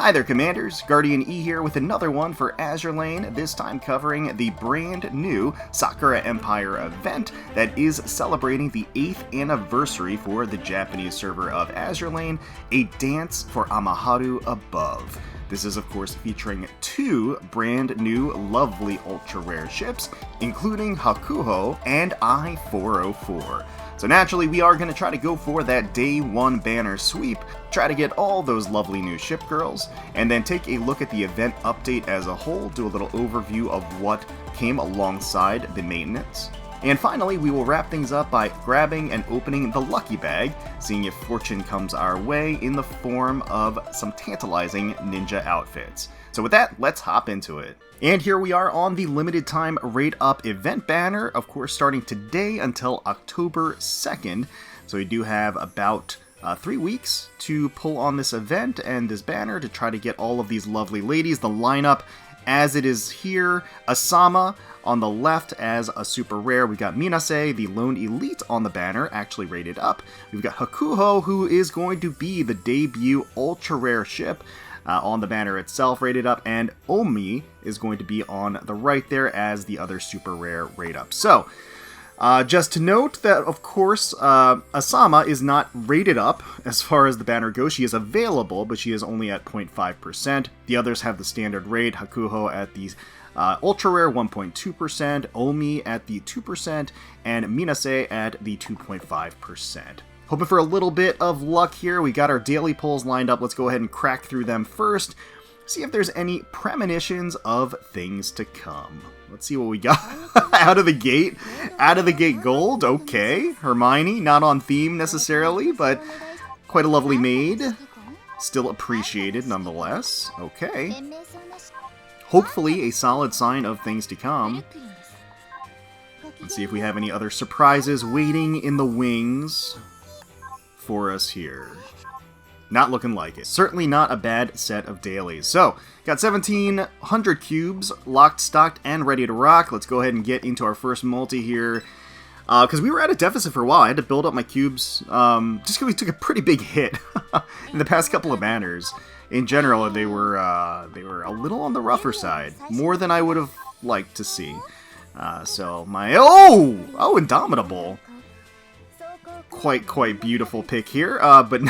Hi there, Commanders! GuardianE here with another one for Azur Lane, this time covering the brand new Sakura Empire event that is celebrating the 8th anniversary for the Japanese server of Azur Lane, a dance for Amahara Above. This is, of course, featuring two brand new, lovely ultra-rare ships, including Hakuhou and I-404. So naturally, we are going to try to go for that Day 1 banner sweep, try to get all those lovely new ship girls, and then take a look at the event update as a whole, do a little overview of what came alongside the maintenance. And finally, we will wrap things up by grabbing and opening the lucky bag, seeing if fortune comes our way in the form of some tantalizing ninja outfits. So with that, let's hop into it. And here we are on the limited time rate up event banner, of course starting today until October 2nd. So we do have about 3 weeks to pull on this event and this banner to try to get all of these lovely ladies. The lineup as it is here: Asama on the left as a super rare. We've got Minase, the lone elite, on the banner, actually rated up. We've got Hakuhou, who is going to be the debut ultra rare ship on the banner itself, rated up, and Ohmi is going to be on the right there as the other super rare rate up. So, just to note that, of course, Asama is not rated up as far as the banner goes. She is available, but she is only at 0.5%. The others have the standard rate, Hakuhou at the ultra rare 1.2%, Ohmi at the 2%, and Minase at the 2.5%. Hoping for a little bit of luck here. We got our daily polls lined up. Let's go ahead and crack through them first. See if there's any premonitions of things to come. Let's see what we got out of the gate. Out of the gate gold. Okay. Hermione, not on theme necessarily, but quite a lovely maid. Still appreciated nonetheless. Okay. Hopefully a solid sign of things to come. Let's see if we have any other surprises waiting in the wings for us here. Not looking like it. Certainly not a bad set of dailies. So, got 1,700 cubes locked, stocked, and ready to rock. Let's go ahead and get into our first multi here. Because we were at a deficit for a while. I had to build up my cubes just because we took a pretty big hit in the past couple of banners. In general, they were a little on the rougher side. More than I would have liked to see. So, my... Oh, Indomitable. Quite beautiful pick here, but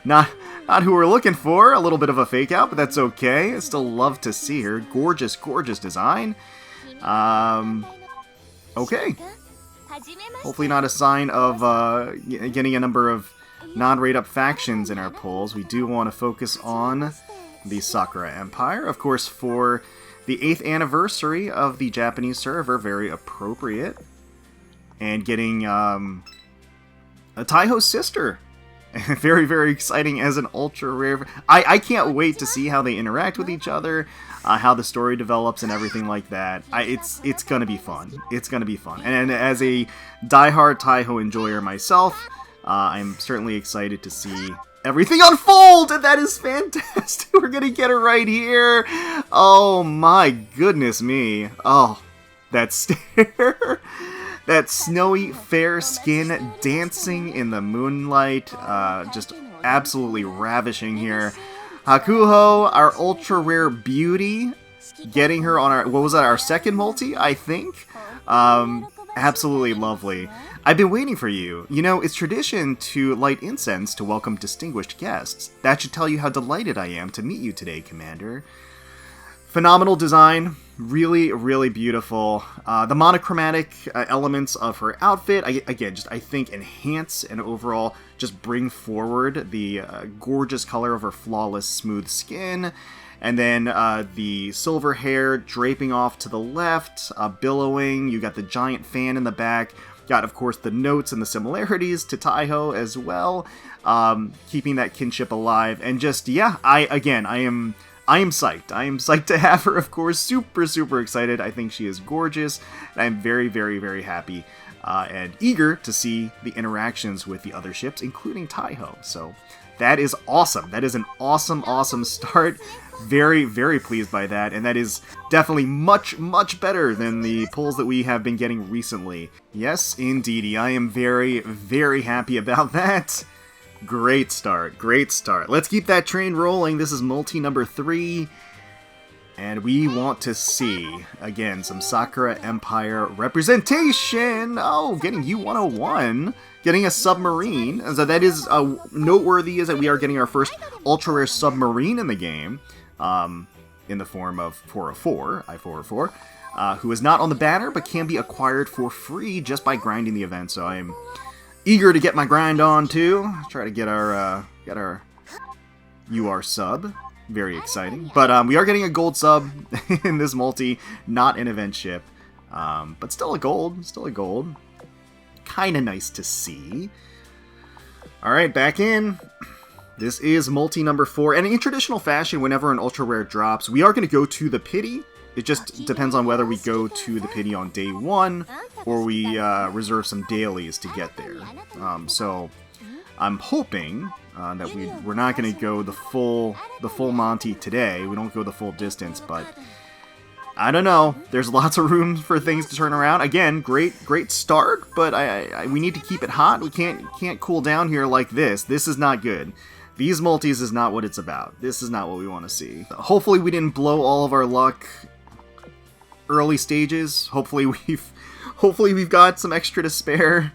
not who we're looking for. A little bit of a fake out, but that's okay. I still love to see her. Gorgeous design. Okay. Hopefully not a sign of getting a number of non-rate up factions in our polls. We do want to focus on the Sakura Empire, of course, for the 8th anniversary of the Japanese server. Very appropriate. And getting a Taiho's sister. Very exciting as an ultra rare. I can't wait to see how they interact with each other, how the story develops and everything like that. It's gonna be fun. It's gonna be fun. And as a diehard Taiho enjoyer myself, I'm certainly excited to see everything unfold, and that is fantastic. We're gonna get it right here. Oh my goodness me. Oh, that stare. That snowy, fair skin dancing in the moonlight, just absolutely ravishing here. Hakuhou, our ultra-rare beauty, getting her on our, what was that, our second multi, I think? Absolutely lovely. I've been waiting for you. You know, it's tradition to light incense to welcome distinguished guests. That should tell you how delighted I am to meet you today, Commander. Phenomenal design, really beautiful. The monochromatic elements of her outfit, I think enhance and overall just bring forward the gorgeous color of her flawless, smooth skin. And then the silver hair draping off to the left, billowing. You got the giant fan in the back. Got, of course, the notes and the similarities to Taiho as well, keeping that kinship alive. And just, yeah, I am psyched. I am psyched to have her, of course. Super excited. I think she is gorgeous. And I'm very happy and eager to see the interactions with the other ships, including Taiho. So that is awesome. That is an awesome start. Very pleased by that. And that is definitely much better than the pulls that we have been getting recently. Yes, indeedy. I am very happy about that. Great start, great start. Let's keep that train rolling. This is multi number 3. And we want to see, again, some Sakura Empire representation. Oh, getting U-101. Getting a submarine. So that is noteworthy, is that we are getting our first ultra rare submarine in the game. In the form of 404, I-404. Who is not on the banner, but can be acquired for free just by grinding the event. So I am eager to get my grind on, too. Try to get our UR sub. Very exciting. But we are getting a gold sub in this multi, not an event ship. But still a gold. Still a gold. Kind of nice to see. Alright, back in. This is multi number 4. And in traditional fashion, whenever an ultra rare drops, we are going to go to the pity. It just depends on whether we go to the pity on day 1 or we reserve some dailies to get there. So I'm hoping that we're not going to go the full Monty today. We don't go the full distance, but I don't know. There's lots of room for things to turn around. Again, great start, but we need to keep it hot. We can't cool down here like this. This is not good. These multis is not what it's about. This is not what we want to see. Hopefully we didn't blow all of our luck early stages. Hopefully we've got some extra to spare.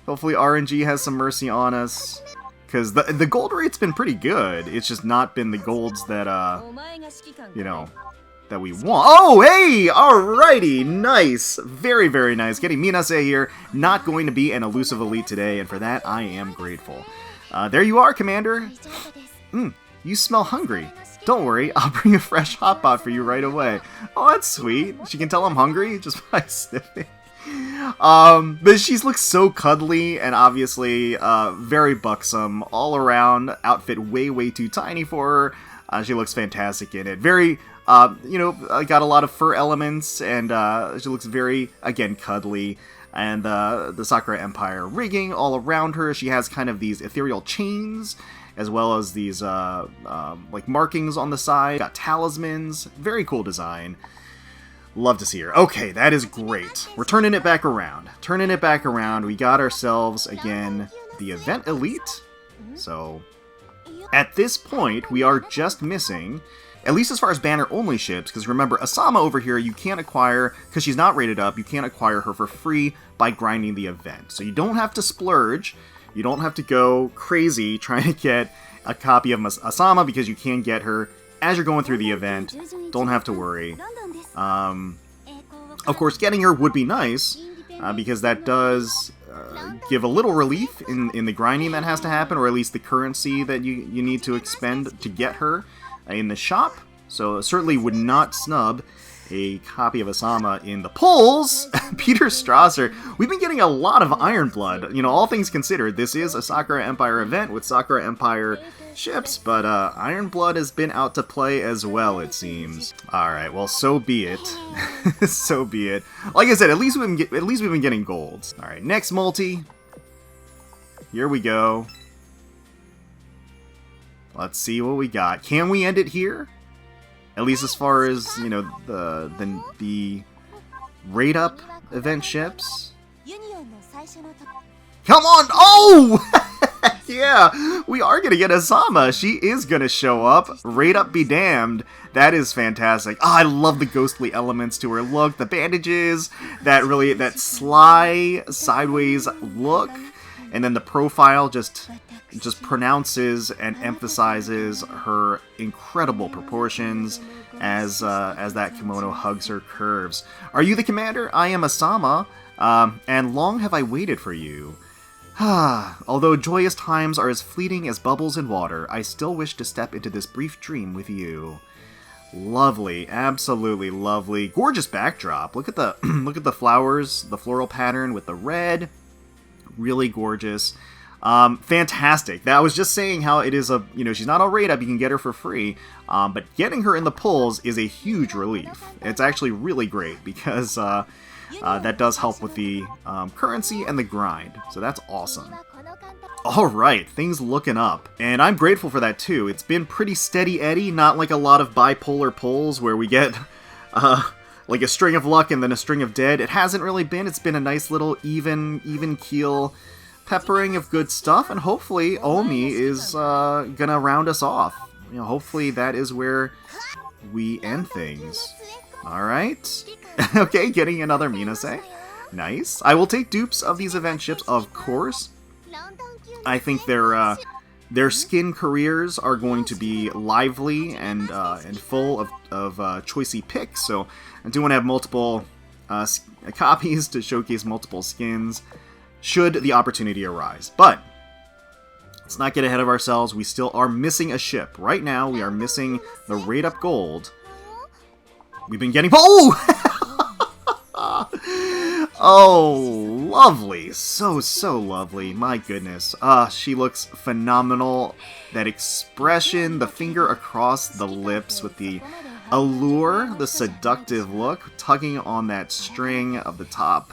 Hopefully RNG has some mercy on us. Because the gold rate's been pretty good. It's just not been the golds that, you know, that we want. Oh, hey! Alrighty! Nice! Very, very nice. Getting Minase here. Not going to be an elusive elite today, and for that, I am grateful. There you are, Commander. You smell hungry. Don't worry, I'll bring a fresh hotpot for you right away. Oh, that's sweet. She can tell I'm hungry just by sniffing. But she looks so cuddly and obviously very buxom all around. Outfit way too tiny for her. She looks fantastic in it. Very, got a lot of fur elements, and she looks very, again, cuddly. And the Sakura Empire rigging all around her. She has kind of these ethereal chains, as well as these like markings on the side. Got talismans. Very cool design. Love to see her. Okay, that is great. We're turning it back around. Turning it back around. We got ourselves, again, the Event Elite. So, at this point, we are just missing, at least as far as banner-only ships, because remember, Asama over here, you can't acquire, because she's not rated up, you can't acquire her for free by grinding the event. So you don't have to splurge. You don't have to go crazy trying to get a copy of Asama, because you can get her as you're going through the event. Don't have to worry. Of course, getting her would be nice, because that does give a little relief in the grinding that has to happen, or at least the currency that you need to expend to get her in the shop. So certainly would not snub a copy of Asama in the polls. Peter Strasser. We've been getting a lot of Iron Blood. You know, all things considered, this is a Sakura Empire event with Sakura Empire ships, but Iron Blood has been out to play as well, it seems. Alright, well, so be it. So be it. Like I said, at least we've been getting golds. Alright, next multi. Here we go. Let's see what we got. Can we end it here? At least as far as, you know, the rate up event ships. Come on! Oh! Yeah, we are gonna get Asama. She is gonna show up. Rate up be damned. That is fantastic. Oh, I love the ghostly elements to her look. The bandages, that sly sideways look, and then the profile just pronounces and emphasizes her incredible proportions as that kimono hugs her curves. Are you the commander? I am Asama, and long have I waited for you. Although joyous times are as fleeting as bubbles in water, I still wish to step into this brief dream with you. Lovely, absolutely lovely. Gorgeous backdrop. Look at the look at the flowers, the floral pattern with the red. Really gorgeous. Fantastic. I was just saying how it is she's not all rate up, you can get her for free, but getting her in the polls is a huge relief. It's actually really great because that does help with the currency and the grind, so that's awesome. Alright, things looking up, and I'm grateful for that too. It's been pretty steady Eddie, not like a lot of bipolar polls where we get like a string of luck and then a string of dead. It hasn't really been. It's been a nice little even keel peppering of good stuff, and hopefully Ohmi is gonna round us off. You know, hopefully that is where we end things. Alright. Okay, getting another Minase. Nice. I will take dupes of these event ships, of course. I think their skin careers are going to be lively and full of choicey picks, so I do want to have multiple copies to showcase multiple skins, should the opportunity arise. But let's not get ahead of ourselves. We still are missing a ship. Right now, we are missing the Raid Up Gold. We've been getting... Oh! Oh, lovely. So lovely. My goodness. She looks phenomenal. That expression, the finger across the lips with the allure, the seductive look, tugging on that string of the top,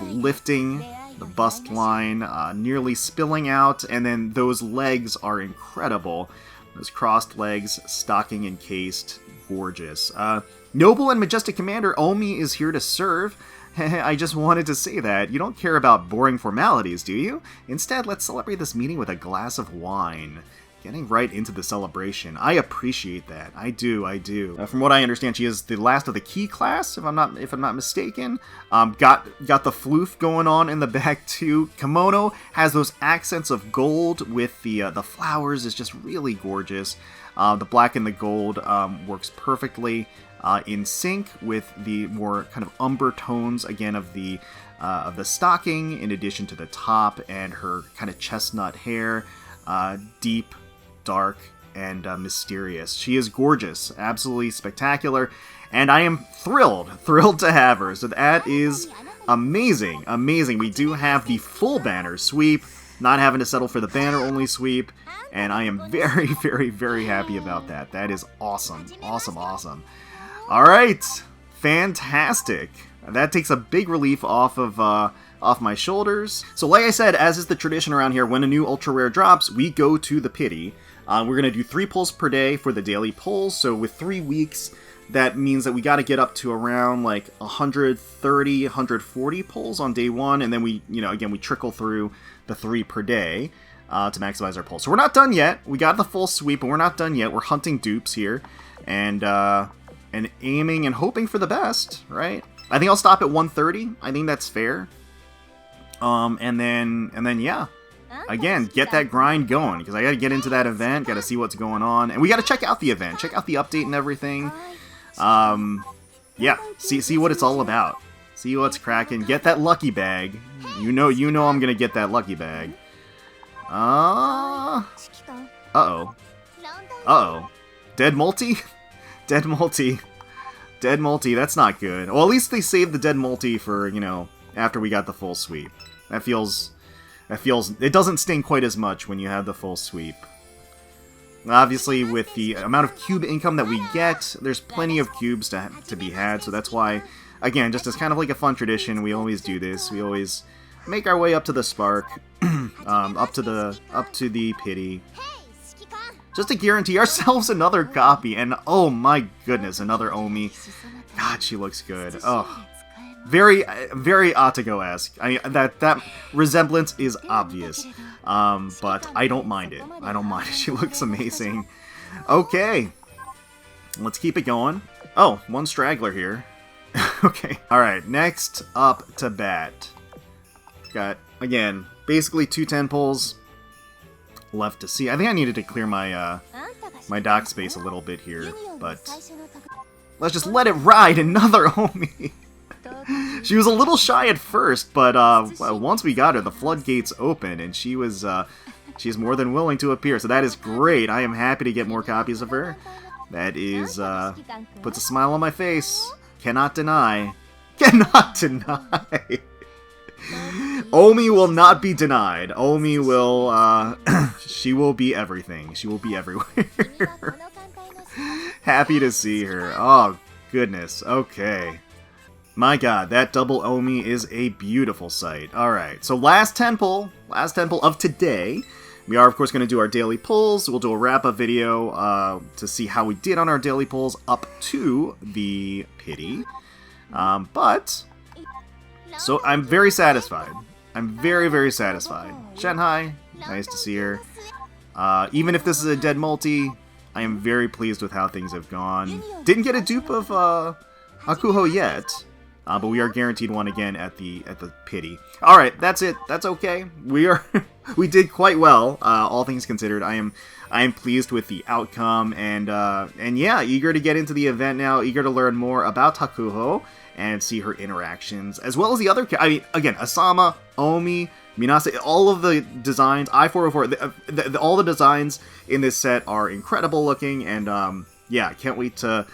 lifting the bust line, nearly spilling out, and then those legs are incredible. Those crossed legs, stocking encased, gorgeous. Noble and majestic commander, Ohmi is here to serve. I just wanted to say that. You don't care about boring formalities, do you? Instead, let's celebrate this meeting with a glass of wine. Getting right into the celebration. I appreciate that. I do. From what I understand, she is the last of the key class, if I'm not mistaken. Got the floof going on in the back too. Kimono has those accents of gold with the flowers. Is just really gorgeous. The black and the gold works perfectly in sync with the more kind of umber tones again of the stocking, in addition to the top and her kind of chestnut hair, deep, dark, and mysterious. She is gorgeous, absolutely spectacular, and I am thrilled to have her. So that is amazing. We do have the full banner sweep, not having to settle for the banner only sweep, and I am very happy about that. That is awesome. All right, fantastic. That takes a big relief off my shoulders. So like I said, as is the tradition around here, when a new ultra rare drops, we go to the pity. We're gonna do 3 pulls per day for the daily pulls. So with 3 weeks, that means that we got to get up to around like 130, 140 pulls on day 1, and then we trickle through the 3 per day to maximize our pulls. So we're not done yet. We got the full sweep, but we're not done yet. We're hunting dupes here, and aiming and hoping for the best, right? I think I'll stop at 130. I think that's fair. And then yeah. Again, get that grind going, because I gotta get into that event, gotta see what's going on, and we gotta check out the event, check out the update and everything. Yeah, see what it's all about. See what's cracking. Get that lucky bag. You know I'm gonna get that lucky bag. Uh-oh. Dead multi? Dead multi, that's not good. Well, at least they saved the dead multi for, after we got the full sweep. That feels, it doesn't sting quite as much when you have the full sweep. Obviously, with the amount of cube income that we get, there's plenty of cubes to be had, so that's why, again, just as kind of like a fun tradition, we always do this. We always make our way up to the spark, up to the pity, just to guarantee ourselves another copy. And oh my goodness, another Ohmi. God, she looks good. Oh, very Atago-esque. That resemblance is obvious, but I don't mind it. She looks amazing. Okay, let's keep it going. Oh, one straggler here. Okay, all right. Next up to bat. Got, again, basically 2 10 pulls left to see. I think I needed to clear my my dock space a little bit here, but let's just let it ride. Another Ohmi. She was a little shy at first, but once we got her, the floodgates opened, and she's more than willing to appear. So that is great. I am happy to get more copies of her. That is puts a smile on my face. Cannot deny. Cannot deny. Ohmi will not be denied. Ohmi will, she will be everything. She will be everywhere. Happy to see her. Oh, goodness. Okay. My god, that double Ohmi is a beautiful sight. Alright, so last 10 pull of today. We are, of course, going to do our daily pulls. We'll do a wrap-up video to see how we did on our daily pulls up to the pity. So I'm very satisfied. I'm very, very satisfied. Shanghai, nice to see her. Even if this is a dead multi, I am very pleased with how things have gone. Didn't get a dupe of Hakuhou yet, but we are guaranteed one again at the pity. All right, that's it. That's okay. We did quite well, all things considered. I am pleased with the outcome, and yeah, eager to get into the event now. Eager to learn more about Hakuhou and see her interactions, as well as the other. I mean, again, Asama, Ohmi, Minase, all of the designs, I-404, all the designs in this set are incredible looking, and yeah, can't wait to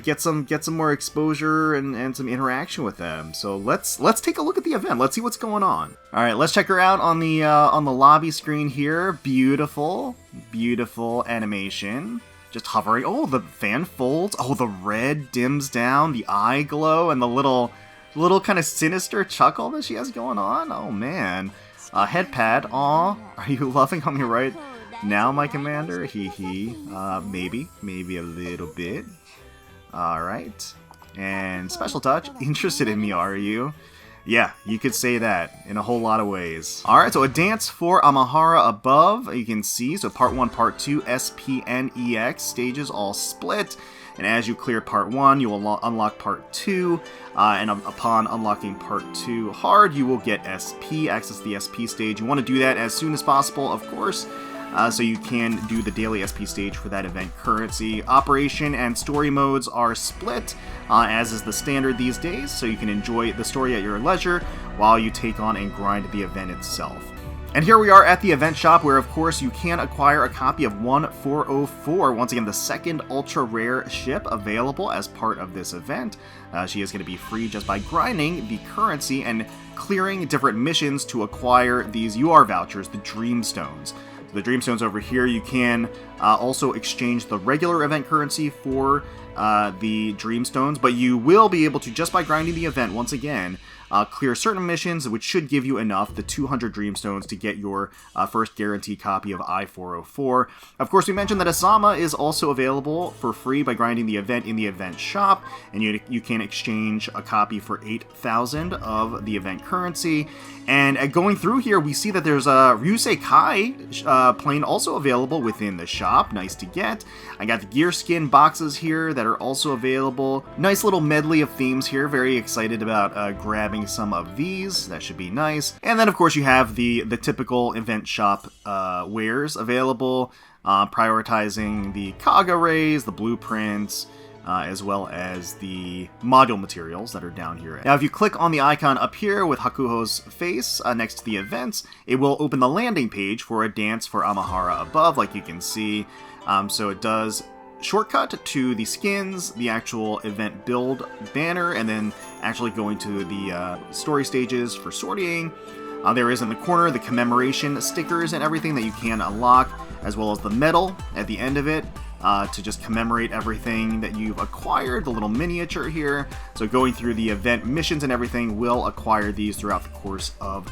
get some more exposure and some interaction with them. So let's take a look at the event. Let's see what's going on. All right, let's check her out on the lobby screen here. Beautiful animation. Just hovering. Oh, the fan folds. Oh, the red dims down, the eye glow, and the little kind of sinister chuckle that she has going on. Oh man. Head pad. Aw, are you loving on me right now, my commander? Hee. Maybe a little bit. Alright. And special touch. Interested in me, are you? Yeah, you could say that in a whole lot of ways. Alright, so a dance for Amahara Above, you can see. So Part 1, Part 2, SPNEX stages all split. And as you clear Part 1, you will unlock Part 2. And upon unlocking Part 2 hard, you will get SP, access the SP stage. You want to do that as soon as possible, of course. So you can do the daily SP stage for that event currency. Operation and story modes are split, as is the standard these days, so you can enjoy the story at your leisure while you take on and grind the event itself. And here we are at the event shop, where of course you can acquire a copy of 1404, once again the second ultra rare ship available as part of this event. She is going to be free just by grinding the currency and clearing different missions to acquire these UR vouchers, the Dreamstones. The Dreamstones over here, you can also exchange the regular event currency for the Dreamstones, but you will be able to, just by grinding the event once again, clear certain missions, which should give you enough, the 200 Dreamstones, to get your first guaranteed copy of I-404. Of course, we mentioned that Asama is also available for free by grinding the event in the event shop, and you can exchange a copy for 8,000 of the event currency. And going through here, we see that there's a Ryusei Kai plane also available within the shop. Nice to get. I got the gear skin boxes here that are also available. Nice little medley of themes here. Very excited about grabbing some of these. That should be nice. And then, of course, you have the typical event shop wares available, prioritizing the Kaga rays, the blueprints, as well as the module materials that are down here. Now, if you click on the icon up here with Hakuhou's face next to the events, it will open the landing page for a dance for Amahara Above, like you can see. So it does shortcut to the skins, the actual event build banner, and then actually going to the story stages for sorting. There is in the corner the commemoration stickers and everything that you can unlock, as well as the medal at the end of it, to just commemorate everything that you've acquired, the little miniature here. So going through the event missions and everything will acquire these throughout the course of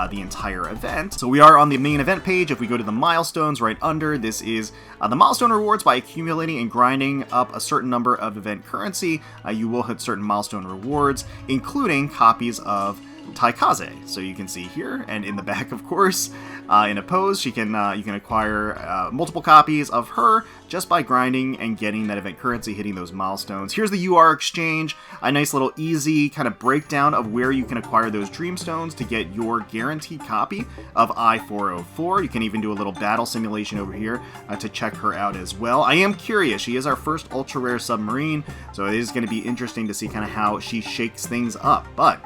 the entire event. So we are on the main event page. If we go to the milestones right under, this is the milestone rewards. By accumulating and grinding up a certain number of event currency, you will hit certain milestone rewards, including copies of Taekaze. So you can see here, and in the back, of course, in a pose, you can acquire multiple copies of her just by grinding and getting that event currency, hitting those milestones. Here's the UR exchange, a nice little easy kind of breakdown of where you can acquire those Dreamstones to get your guaranteed copy of I-404. You can even do a little battle simulation over here to check her out as well. I am curious. She is our first ultra rare submarine, so it is going to be interesting to see kind of how she shakes things up. But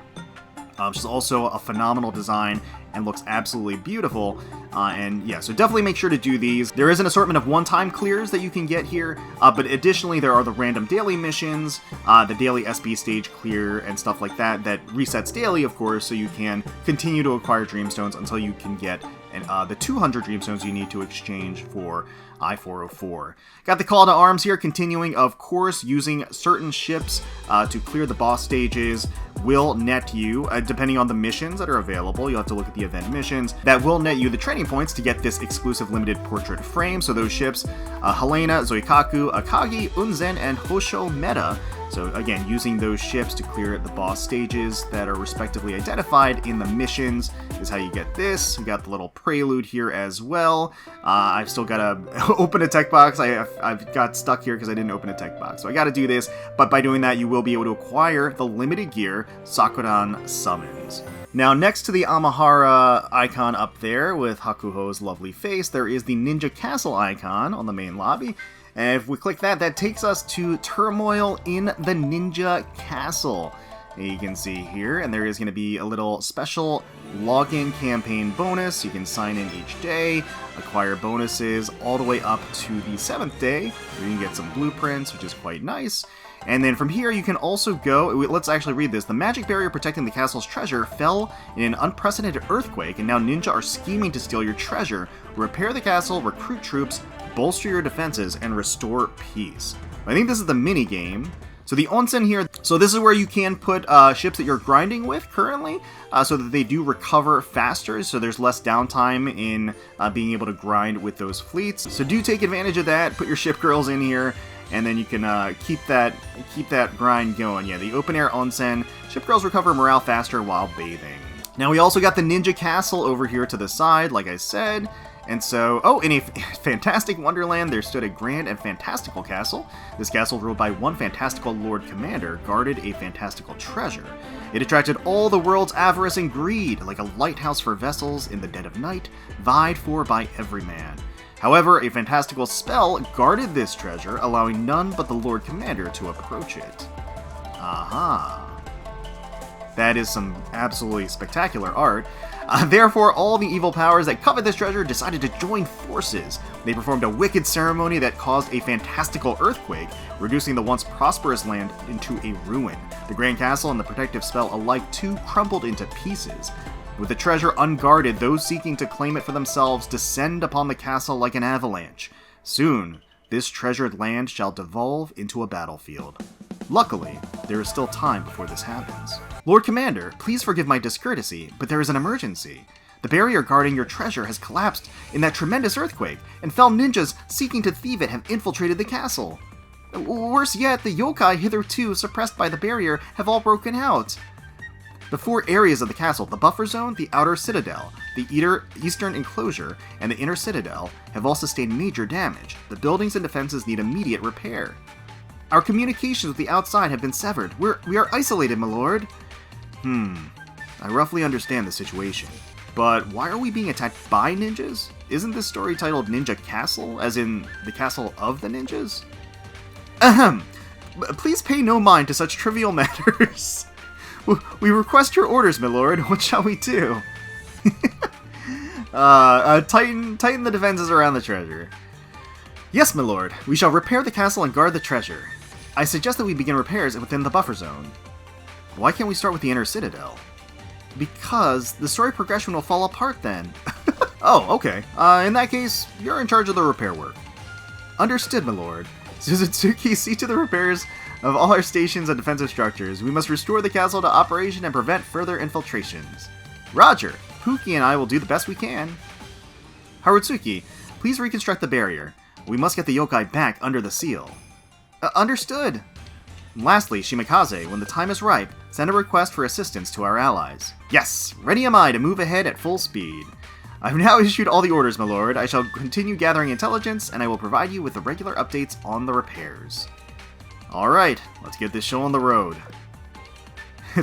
she's also a phenomenal design and looks absolutely beautiful. And yeah, so definitely make sure to do these. There is an assortment of one-time clears that you can get here, but additionally there are the random daily missions, the daily SB stage clear and stuff like that resets daily, of course, so you can continue to acquire Dreamstones until you can get the 200 Dreamstones you need to exchange for I-404. Got the call to arms here, continuing, of course, using certain ships to clear the boss stages will net you, depending on the missions that are available. You'll have to look at the event missions. That will net you the training points to get this exclusive limited portrait frame. So those ships, Helena, Zoikaku, Akagi, Unzen, and Hosho Meta, So again, using those ships to clear the boss stages that are respectively identified in the missions is how you get this. We got the little prelude here as well. I've still got to open a tech box. I've got stuck here because I didn't open a tech box. So I got to do this, but by doing that, you will be able to acquire the limited gear Sakuran summons. Now, next to the Amahara icon up there with Hakuhou's lovely face, there is the Ninja Castle icon on the main lobby. And if we click that, that takes us to Turmoil in the Ninja Castle. And you can see here, and there is going to be a little special login campaign bonus. You can sign in each day, acquire bonuses all the way up to the 7th day. You can get some blueprints, which is quite nice. And then from here, you can also go... Let's actually read this. The magic barrier protecting the castle's treasure fell in an unprecedented earthquake, and now ninja are scheming to steal your treasure. Repair the castle, recruit troops, bolster your defenses, and restore peace. I think this is the mini game. So the onsen here, so this is where you can put ships that you're grinding with currently, so that they do recover faster, so there's less downtime in being able to grind with those fleets. So do take advantage of that, put your ship girls in here, and then you can keep that grind going. Yeah, the open air onsen, ship girls recover morale faster while bathing. Now we also got the Ninja Castle over here to the side, like I said. And so, oh, in a fantastic wonderland, there stood a grand and fantastical castle. This castle, ruled by one fantastical Lord Commander, guarded a fantastical treasure. It attracted all the world's avarice and greed, like a lighthouse for vessels in the dead of night, vied for by every man. However, a fantastical spell guarded this treasure, allowing none but the Lord Commander to approach it. Aha. That is some absolutely spectacular art. Therefore, all the evil powers that covet this treasure decided to join forces. They performed a wicked ceremony that caused a fantastical earthquake, reducing the once prosperous land into a ruin. The Grand Castle and the protective spell alike too crumbled into pieces. With the treasure unguarded, those seeking to claim it for themselves descend upon the castle like an avalanche. Soon, this treasured land shall devolve into a battlefield. Luckily, there is still time before this happens. Lord Commander, please forgive my discourtesy, but there is an emergency. The barrier guarding your treasure has collapsed in that tremendous earthquake, and fell ninjas seeking to thieve it have infiltrated the castle. Worse yet, the yokai hitherto suppressed by the barrier have all broken out. The 4 areas of the castle, the buffer zone, the outer citadel, the eastern enclosure, and the inner citadel, have all sustained major damage. The buildings and defenses need immediate repair. Our communications with the outside have been severed. We are isolated, my lord. I roughly understand the situation. But why are we being attacked by ninjas? Isn't this story titled Ninja Castle, as in the castle of the ninjas? Ahem. Please pay no mind to such trivial matters. We request your orders, my lord. What shall we do? Tighten the defenses around the treasure. Yes, my lord. We shall repair the castle and guard the treasure. I suggest that we begin repairs within the buffer zone. Why can't we start with the inner citadel? Because the story progression will fall apart then. Oh, okay. In that case, you're in charge of the repair work. Understood, my lord. Suzutsuki, see to the repairs of all our stations and defensive structures. We must restore the castle to operation and prevent further infiltrations. Roger. Puki and I will do the best we can. Harutsuki, please reconstruct the barrier. We must get the yokai back under the seal. Understood. And lastly, Shimikaze, when the time is ripe, send a request for assistance to our allies. Yes, ready am I to move ahead at full speed. I've now issued all the orders, my lord. I shall continue gathering intelligence, and I will provide you with the regular updates on the repairs. Alright, let's get this show on the road.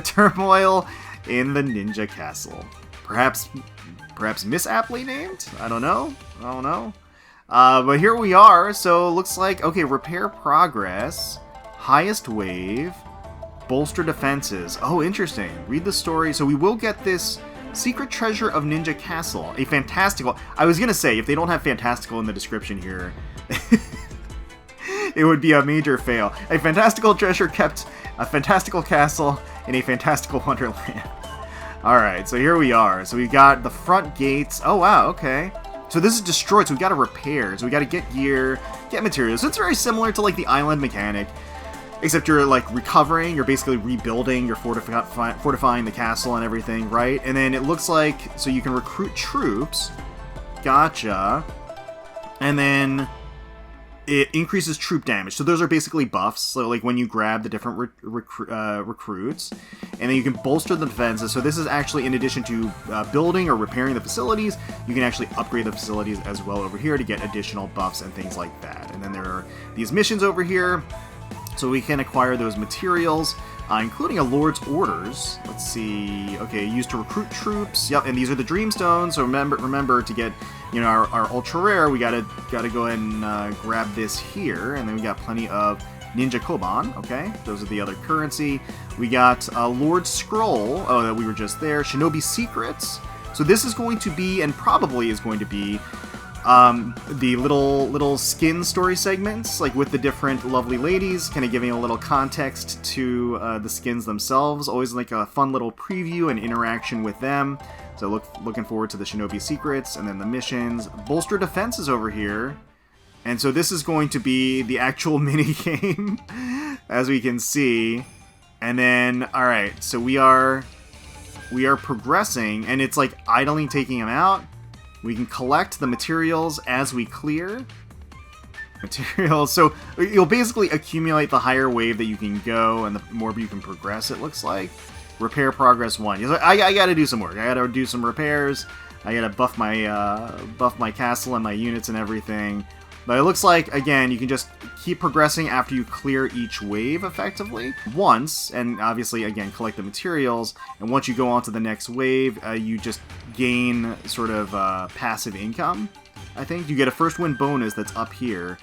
Turmoil in the Ninja Castle. Perhaps misaptly named? I don't know. But here we are, so looks like, okay, repair progress, highest wave, bolster defenses. Oh, interesting. Read the story. So we will get this Secret Treasure of Ninja Castle, a fantastical. I was gonna say, if they don't have fantastical in the description here, it would be a major fail. A fantastical treasure kept a fantastical castle in a fantastical wonderland. Alright, so here we are. So we got the front gates. Oh wow, okay. So this is destroyed, so we gotta repair. So we gotta get gear, get materials. So it's very similar to like the island mechanic, except you're like recovering, you're basically rebuilding, you're fortifying the castle and everything, right? And then it looks like, so you can recruit troops. Gotcha. And then it increases troop damage. So those are basically buffs. So like when you grab the different recruits, and then you can bolster the defenses. So this is actually in addition to building or repairing the facilities, you can actually upgrade the facilities as well over here to get additional buffs and things like that. And then there are these missions over here. So we can acquire those materials, including a Lord's Orders. Let's see. Okay, used to recruit troops. Yep, and these are the Dreamstones. So remember to get, you know, our ultra rare. We gotta go ahead and grab this here, and then we got plenty of Ninja Koban. Okay, those are the other currency. We got Lord's Scroll. Oh, that we were just there. Shinobi Secrets. So this is going to be, and probably is going to be, the little skin story segments, like with the different lovely ladies, kind of giving a little context to the skins themselves. Always like a fun little preview and interaction with them. So looking forward to the Shinobi Secrets, and then the missions. Bolster defenses over here. And so this is going to be the actual mini game, as we can see. And then, alright, so we are progressing, and it's like idling, taking them out. We can collect the materials as we clear materials. So you'll basically accumulate the higher wave that you can go, and the more you can progress, it looks like. Repair progress 1. I gotta do some work. I gotta do some repairs. I gotta buff my castle and my units and everything. But it looks like, again, you can just keep progressing after you clear each wave, effectively, once, and obviously, again, collect the materials, and once you go on to the next wave, you just gain sort of passive income, I think. You get a first win bonus that's up here,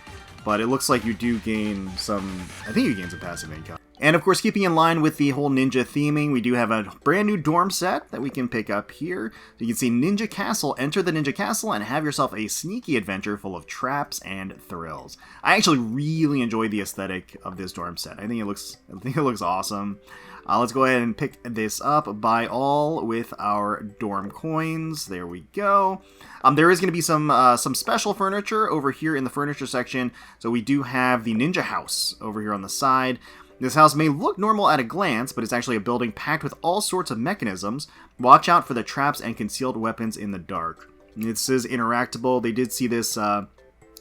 but it looks like you do gain some, I think you gain some passive income. And of course, keeping in line with the whole ninja theming, we do have a brand new dorm set that we can pick up here. So you can see Ninja Castle. Enter the Ninja Castle and have yourself a sneaky adventure full of traps and thrills. I actually really enjoy the aesthetic of this dorm set. I think it looks awesome. Let's go ahead and pick this up. Buy all with our dorm coins. There we go. There is going to be some special furniture over here in the furniture section. So we do have the Ninja House over here on the side. This house may look normal at a glance, but it's actually a building packed with all sorts of mechanisms. Watch out for the traps and concealed weapons in the dark. This is interactable. They did see this, or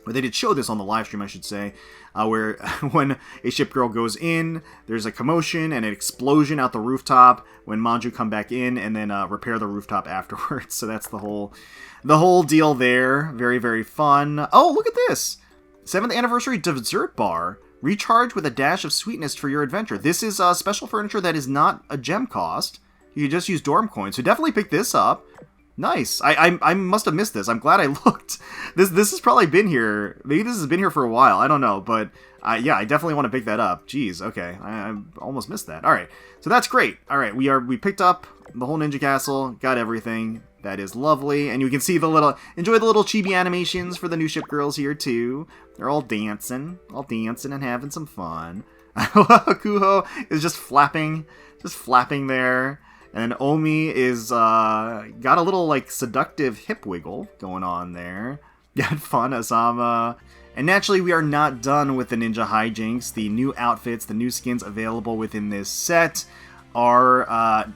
they did show this on the live stream, I should say, where when a ship girl goes in, there's a commotion and an explosion out the rooftop when Manjuu come back in, and then repair the rooftop afterwards. So that's the whole deal there. Very, very fun. Oh, look at this! 7th anniversary dessert bar. Recharge with a dash of sweetness for your adventure. This is special furniture that is not a gem cost. You can just use dorm coins. So definitely pick this up. Nice. I must have missed this. I'm glad I looked. This has probably been here. Maybe this has been here for a while. I don't know. But yeah, I definitely want to pick that up. Jeez. Okay. I almost missed that. All right. So that's great. All right. We picked up the whole Ninja Castle. Got everything. That is lovely. And you can see enjoy the little chibi animations for the new ship girls here too. They're all dancing and having some fun. Hakuhou is just flapping there. And Ohmi is, got a little, like, seductive hip wiggle going on there. Got fun, Asama. And naturally, we are not done with the ninja hijinks. The new outfits, the new skins available within this set are,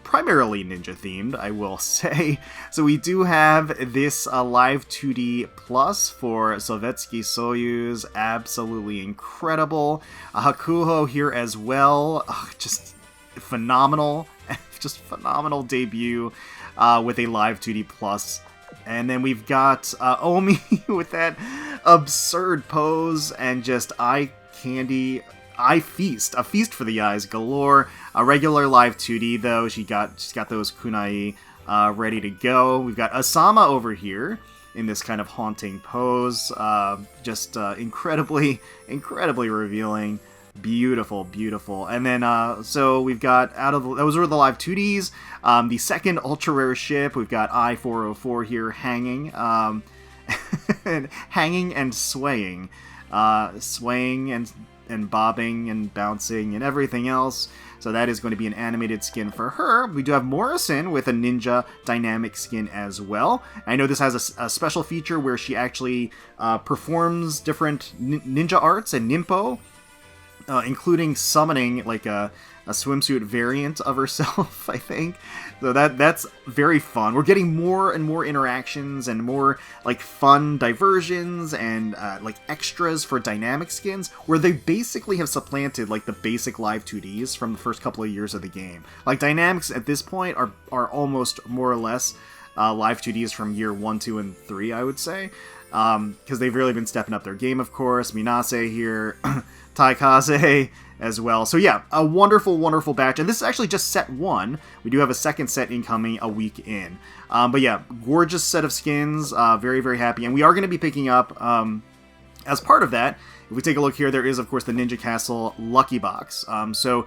primarily ninja themed, I will say. So we do have this live 2D plus for Sovietsky Soyuz, absolutely incredible. Hakuhou here as well, just phenomenal, just phenomenal debut with a live 2D plus. And then we've got Ohmi with that absurd pose and just eye candy. A feast for the eyes galore. A regular live 2D though. She's got those kunai ready to go. We've got Asama over here in this kind of haunting pose. Just incredibly revealing. Beautiful. And then so we've got those were the live 2Ds. The second ultra rare ship. We've got I-404 here hanging, and hanging and swaying, and bobbing and bouncing and everything else. So that is going to be an animated skin for her. We do have Morrison with a ninja dynamic skin as well. I know this has a special feature where she actually performs different ninja arts and ninpo including summoning like a swimsuit variant of herself, I think. So that's very fun. We're getting more and more interactions and more like fun diversions and like extras for dynamic skins, where they basically have supplanted like the basic live 2Ds from the first couple of years of the game. Like dynamics at this point are almost more or less live 2Ds from year 1, 2, and 3, I would say. Because they've really been stepping up their game, of course. Minase here, Taekaze as well. So yeah, a wonderful, wonderful batch. And this is actually just set 1. We do have a second set incoming a week in. But yeah, gorgeous set of skins. Very, very happy. And we are going to be picking up, as part of that, if we take a look here, there is, of course, the Ninja Castle Lucky Box. So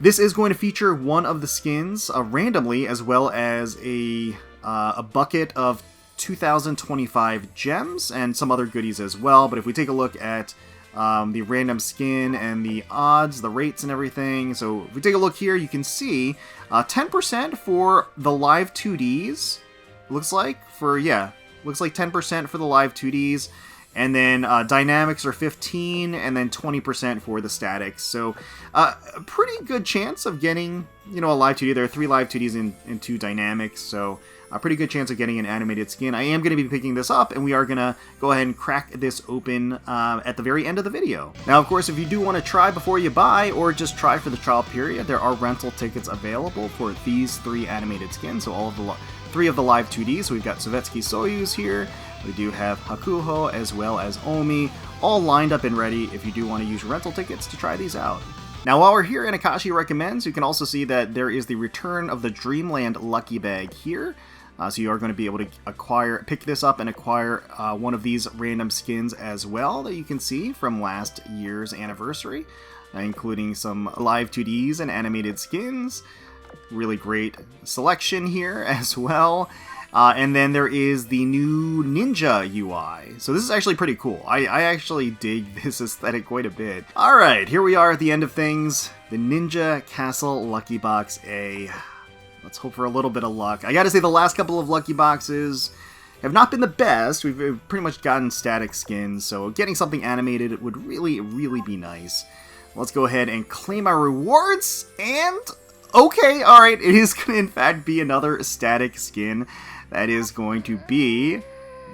this is going to feature one of the skins randomly, as well as a bucket of 2025 gems and some other goodies as well. But if we take a look at the random skin and the odds, the rates and everything, so if we take a look here, you can see 10% for the live 2Ds, looks like 10% for the live 2Ds, and then dynamics are 15, and then 20% for the statics. So a pretty good chance of getting, a live 2D. There are 3 live 2Ds and 2 dynamics, so a pretty good chance of getting an animated skin. I am going to be picking this up, and we are going to go ahead and crack this open at the very end of the video. Now, of course, if you do want to try before you buy, or just try for the trial period, there are rental tickets available for these 3 animated skins, so all of the 3 of the live 2Ds. So we've got Sovietsky Soyuz here, we do have Hakuhou as well as Ohmi, all lined up and ready if you do want to use rental tickets to try these out. Now, while we're here in Akashi Recommends, you can also see that there is the return of the Dreamland Lucky Bag here. So you are going to be able to pick this up and acquire one of these random skins as well that you can see from last year's anniversary, including some live 2Ds and animated skins. Really great selection here as well. And then there is the new Ninja UI. So this is actually pretty cool. I actually dig this aesthetic quite a bit. Alright, here we are at the end of things. The Ninja Castle Lucky Box A. Let's hope for a little bit of luck. I gotta say, the last couple of lucky boxes have not been the best. We've pretty much gotten static skins, so getting something animated would really, really be nice. Let's go ahead and claim our rewards, and okay, alright, it is going to in fact be another static skin. That is going to be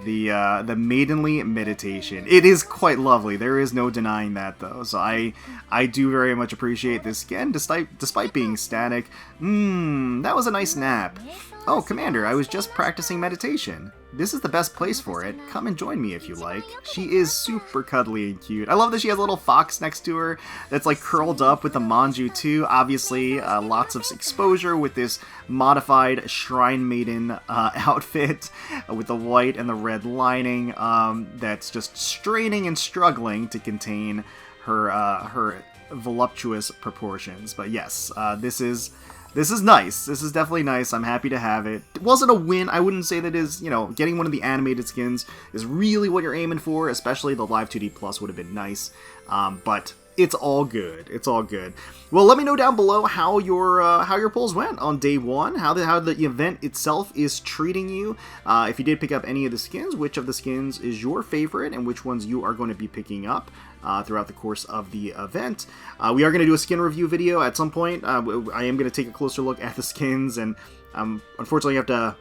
the Maidenly Meditation. It is quite lovely. There is no denying that, though. So I do very much appreciate this skin, despite being static. That was a nice nap. Oh, Commander, I was just practicing meditation. This is the best place for it. Come and join me if you like. She is super cuddly and cute. I love that she has a little fox next to her that's like curled up with the Manjuu too. Obviously, lots of exposure with this modified Shrine Maiden outfit with the white and the red lining that's just straining and struggling to contain her voluptuous proportions. But yes, this is nice. This is definitely nice. I'm happy to have it. It wasn't a win. I wouldn't say that is, getting one of the animated skins is really what you're aiming for, especially the Live 2D Plus would have been nice. But it's all good. It's all good. Well, let me know down below how your polls went on day 1, how the event itself is treating you. If you did pick up any of the skins, which of the skins is your favorite and which ones you are going to be picking up throughout the course of the event. We are going to do a skin review video at some point. I am going to take a closer look at the skins, and unfortunately have to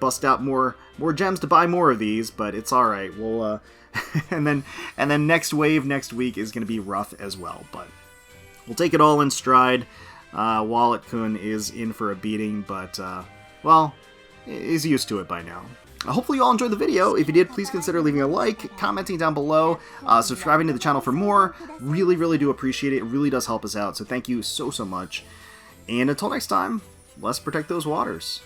bust out more gems to buy more of these, but it's all right. We'll and then next wave next week is going to be rough as well, but we'll take it all in stride. Wallet-kun is in for a beating, but well, is used to it by now. Hopefully you all enjoyed the video. If you did, please consider leaving a like, commenting down below, subscribing to the channel for more. Really, really do appreciate it. It really does help us out, so thank you so much. And until next time, let's protect those waters.